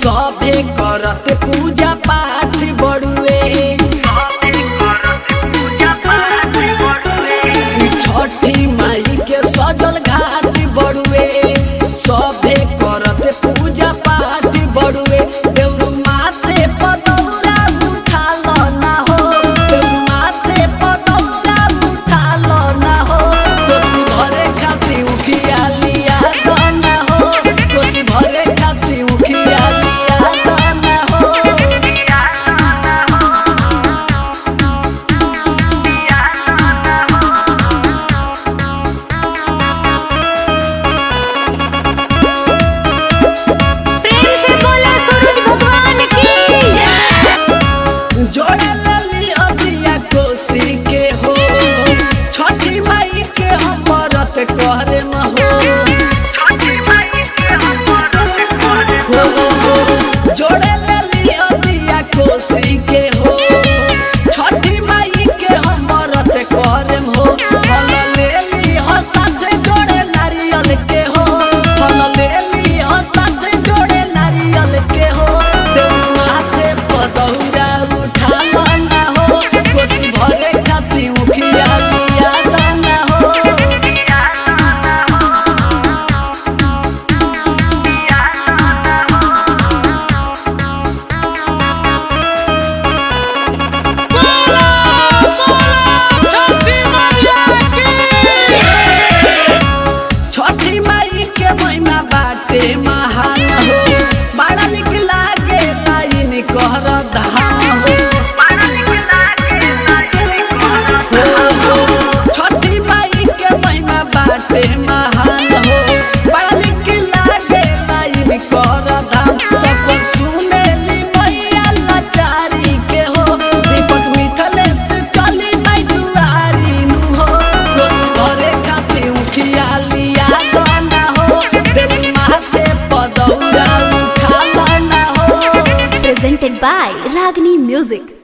सबे करत पूजा पाठ बड़ुए छठी माई के सजल घाट बड़ुए सबे करत पूजा पाठ बड़ुए देवरू माथे पदौरा उठाल ना हो देवरू माथे पदौरा उठाल ना हो कोसी भरे खाती उखिया लिया ना हो कोसी भरे खाती उखिया लिया ना हो जोड़ा लली अदिया कोसी के हो छठी माई के हम व्रत करे हो जोड़ा लली अदिया कोसी के हो छठी माई के हम व्रत करे हो फल लेली हो साथ जोड़े नारियल के हो फल लेली हो साथ जोड़े नारियल के हो देव माथे पदौरा उठा हो कोसी भरे खाती उखिया लिया ना हो छठी माई के महिमा बाटे महान हो बड़ा निक लागे लाइन कहर धाम हो छठी माई के महिमा बाटे महान हो बड़ा निक लागे लाइन कहर धाम सब सुनेली मैया लाचारी के हो दीपक मिथलेश चली माई दुआरी नु हो कोसी भरे खाती उखिया लिया ना हो देव माथे पदौरा उठा ना हो। Presented by Ragini Music.